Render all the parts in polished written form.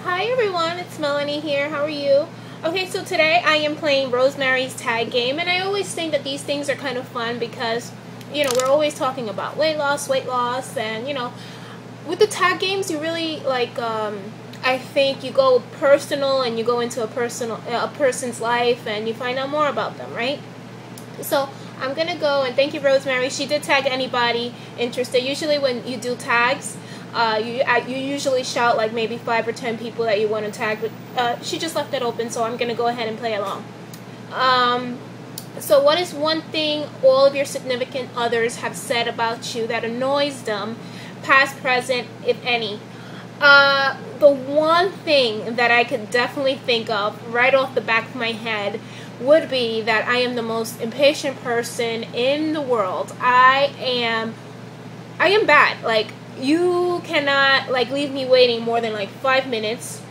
Hi everyone, it's Melanie here. How are you? Okay, so today I am playing Rosemary's tag game, and I always think that these things are kind of fun because, we're always talking about weight loss, and, with the tag games, you really, I think you go personal and you go into a person's life and you find out more about them, right? So I'm gonna go, and thank you, Rosemary. She did tag anybody interested. Usually when you do tags, you usually shout like maybe 5 or 10 people that you want to tag, but she just left it open, so I'm gonna go ahead and play along. So what is one thing all of your significant others have said about you that annoys them, past, present, if any? The one thing that I could definitely think of right off the back of my head would be that I am the most impatient person in the world. I am bad. Like, you cannot leave me waiting more than 5 minutes.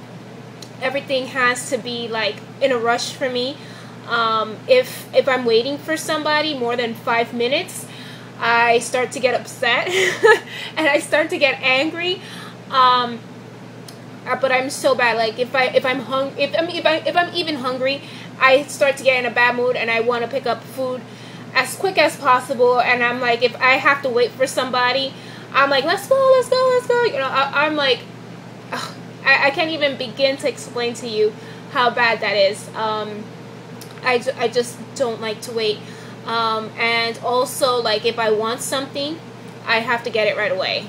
Everything has to be in a rush for me. If I'm waiting for somebody more than 5 minutes, I start to get upset and I start to get angry. But I'm so bad. Like, if I'm even hungry, I start to get in a bad mood and I want to pick up food as quick as possible. And I'm like, if I have to wait for somebody, I'm like, let's go. I'm like, ugh, I can't even begin to explain to you how bad that is. I just don't like to wait. And also, if I want something, I have to get it right away.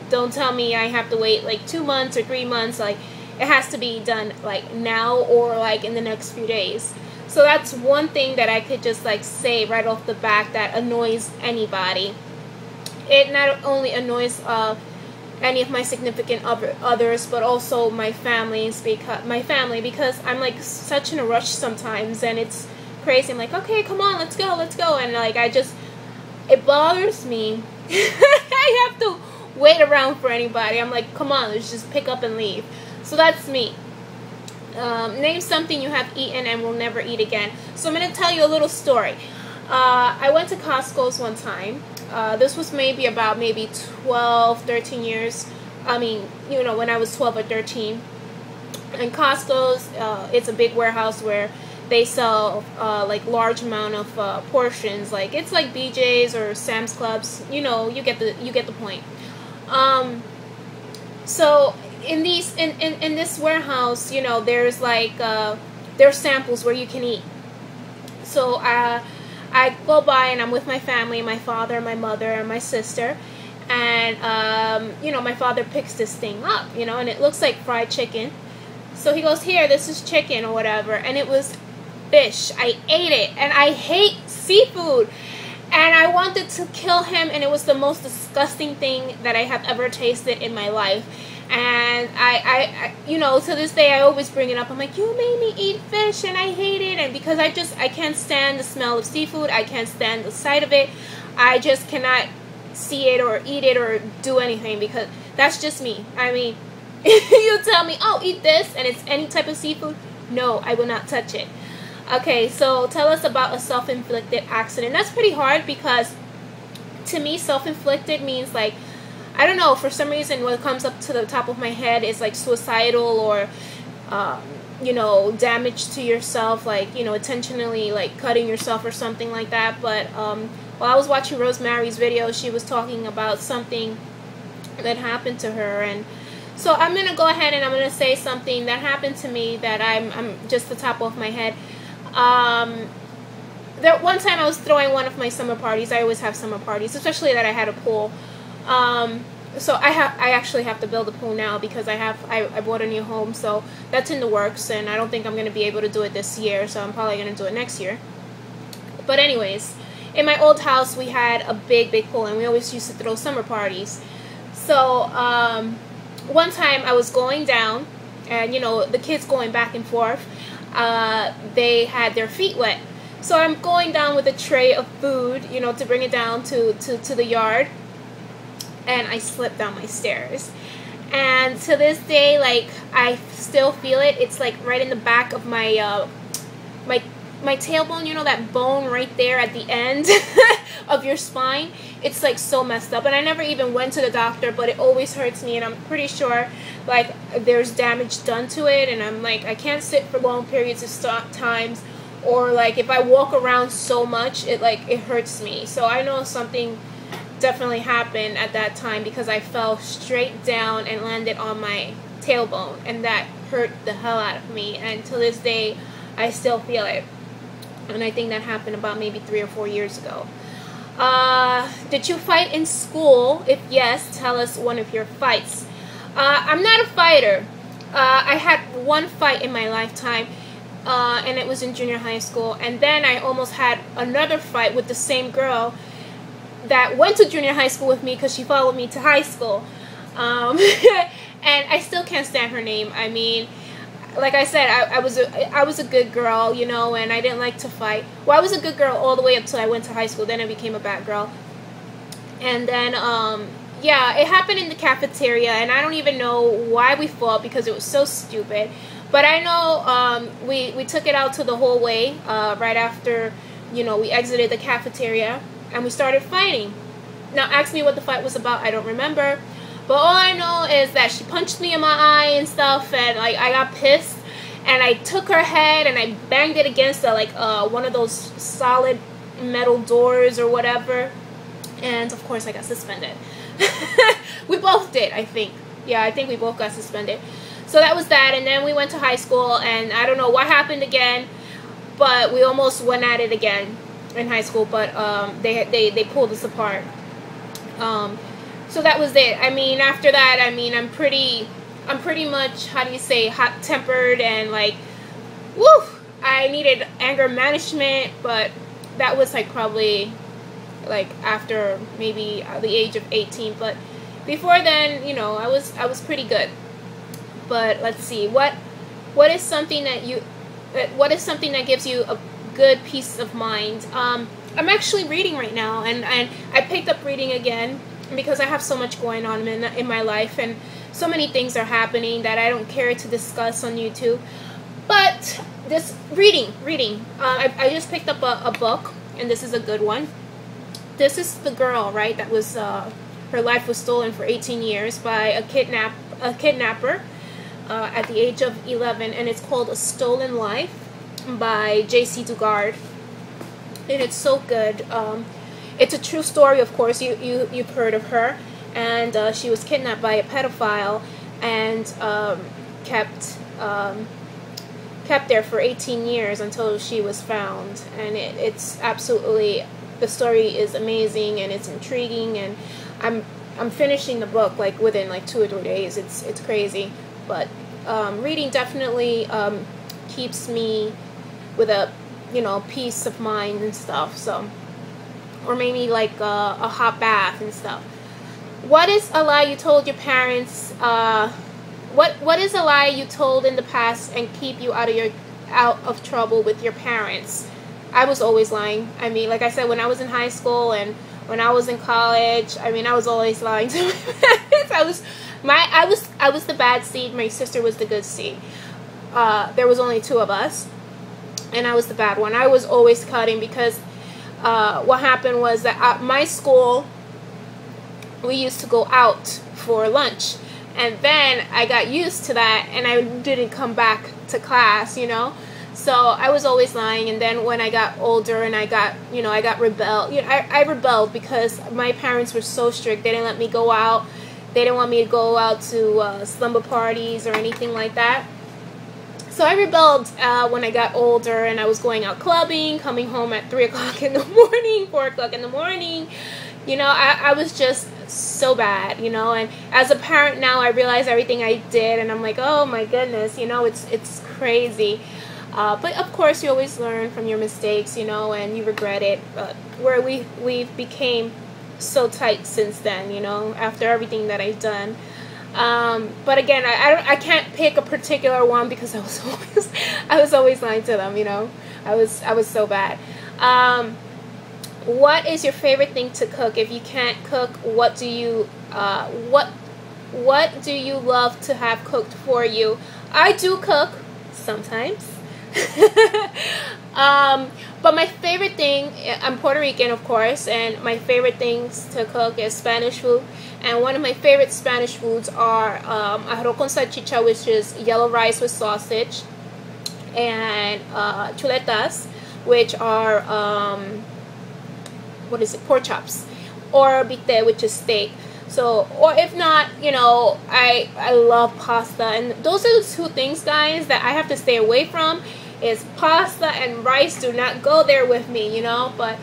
Don't tell me I have to wait 2 months or 3 months. It has to be done now or in the next few days. So that's one thing that I could just say right off the bat that annoys anybody. It not only annoys any of my significant others, but also my family, because I'm such in a rush sometimes, and it's crazy. I'm like, okay, come on, let's go, and it bothers me. I have to wait around for anybody. I'm like, come on, let's just pick up and leave. So that's me. Name something you have eaten and will never eat again. So I'm going to tell you a little story. I went to Costco's one time. This was maybe 12, 13 years. I mean, when I was 12 or 13. And Costco's, it's a big warehouse where they sell large amount of portions. It's like BJ's or Sam's Clubs. You get the point. So in this warehouse, there's there's samples where you can eat. So I go by and I'm with my family, my father, my mother, and my sister, and my father picks this thing up, and it looks like fried chicken. So he goes, here, this is chicken or whatever, and it was fish. I ate it, and I hate seafood. And I wanted to kill him, and it was the most disgusting thing that I have ever tasted in my life. And I to this day, I always bring it up. I'm like, you made me eat fish, and I hate it. And because I can't stand the smell of seafood, I can't stand the sight of it. I just cannot see it or eat it or do anything, because that's just me. I mean, you tell me, oh, eat this, and it's any type of seafood. No, I will not touch it. Okay, so tell us about a self-inflicted accident. That's pretty hard, because to me, self-inflicted means I don't know, for some reason what comes up to the top of my head is suicidal or damage to yourself, intentionally cutting yourself or something like that. But while I was watching Rosemary's video, she was talking about something that happened to her, and so I'm gonna go ahead and I'm gonna say something that happened to me that I'm just the top of my head. There one time I was throwing one of my summer parties. I always have summer parties, especially that I had a pool. So I actually have to build a pool now, because I bought a new home, so that's in the works, and I don't think I'm going to be able to do it this year, so I'm probably going to do it next year. But anyways, in my old house we had a big pool, and we always used to throw summer parties. So one time I was going down, and the kids going back and forth, they had their feet wet. So I'm going down with a tray of food, to bring it down to the yard, and I slipped down my stairs. And to this day, I still feel it. It's right in the back of my my tailbone, you know, that bone right there at the end of your spine, it's like so messed up. And I never even went to the doctor, but it always hurts me, and I'm pretty sure like there's damage done to it, and I'm like, I can't sit for long periods of times, or like if I walk around so much, it hurts me. So I know something definitely happened at that time, because I fell straight down and landed on my tailbone, and that hurt the hell out of me, and to this day I still feel it. And I think that happened about maybe 3 or 4 years ago. Did you fight in school? If yes, tell us one of your fights. I'm not a fighter. I had one fight in my lifetime, and it was in junior high school. And then I almost had another fight with the same girl that went to junior high school with me, because she followed me to high school. And I still can't stand her name. I mean, like I said, I was a good girl, you know, and I didn't like to fight. Well, I was a good girl all the way up till I went to high school. Then I became a bad girl. And then, yeah, it happened in the cafeteria, and I don't even know why we fought, because it was so stupid. But I know we took it out to the hallway right after, you know, we exited the cafeteria, and we started fighting. Now, ask me what the fight was about. I don't remember. But all I know is that she punched me in my eye and stuff, and like I got pissed, and I took her head and I banged it against one of those solid metal doors or whatever, and of course I got suspended. We both did, I think. Yeah, I think we both got suspended. So that was that, and then we went to high school, and I don't know what happened again, but we almost went at it again in high school, but they pulled us apart. So that was it. I mean, after that, I mean, I'm pretty much, how do you say, hot-tempered, and like, woo, I needed anger management, but that was like probably like after maybe the age of 18, but before then, you know, I was pretty good. But let's see, what is something that gives you a good peace of mind? I'm actually reading right now, and I picked up reading again, because I have so much going on in my life, and so many things are happening that I don't care to discuss on YouTube. But this reading, I just picked up a book, and this is a good one. This is the girl, right, that was her life was stolen for 18 years by a kidnapper at the age of 11, and it's called A Stolen Life by J.C. Dugard, and it's so good. It's a true story, of course. You've heard of her, and she was kidnapped by a pedophile, and kept there for 18 years until she was found. And it's absolutely, the story is amazing, and it's intriguing, and I'm finishing the book like within like 2 or 3 days. It's crazy, but reading definitely keeps me with a, you know, peace of mind and stuff. So. Or maybe like a hot bath and stuff. What is a lie you told your parents? What is a lie you told in the past and keep you out of trouble with your parents? I was always lying. I mean, like I said, when I was in high school and when I was in college, I mean, I was always lying to my parents. I was the bad seed. My sister was the good seed. There was only 2 of us, and I was the bad one. I was always cutting, because what happened was that at my school, we used to go out for lunch, and then I got used to that, and I didn't come back to class, you know. So I was always lying, and then when I got older and I got rebelled. You know, I rebelled because my parents were so strict. They didn't let me go out. They didn't want me to go out to slumber parties or anything like that. So I rebelled when I got older, and I was going out clubbing, coming home at 3 o'clock in the morning, 4 o'clock in the morning. You know, I was just so bad, you know. And as a parent now, I realize everything I did, and I'm like, oh my goodness, you know, it's crazy. But of course, you always learn from your mistakes, you know, and you regret it. But where we became so tight since then, you know, after everything that I've done. But again, I can't pick a particular one, because I was always lying to them, you know. I was so bad. What is your favorite thing to cook? If you can't cook, what do you love to have cooked for you? I do cook sometimes. But my favorite thing, I'm Puerto Rican, of course, and my favorite things to cook is Spanish food. And one of my favorite Spanish foods are arroz con salchicha, which is yellow rice with sausage, and chuletas, which are what is it, pork chops, or bite, which is steak. So, or if not, you know, I love pasta, and those are the two things, guys, that I have to stay away from. Is pasta and rice do not go there with me, you know. But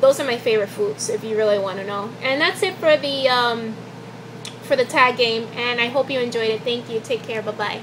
those are my favorite foods, if you really want to know. And that's it for the tag game, and I hope you enjoyed it. Thank you. Take care. Bye bye.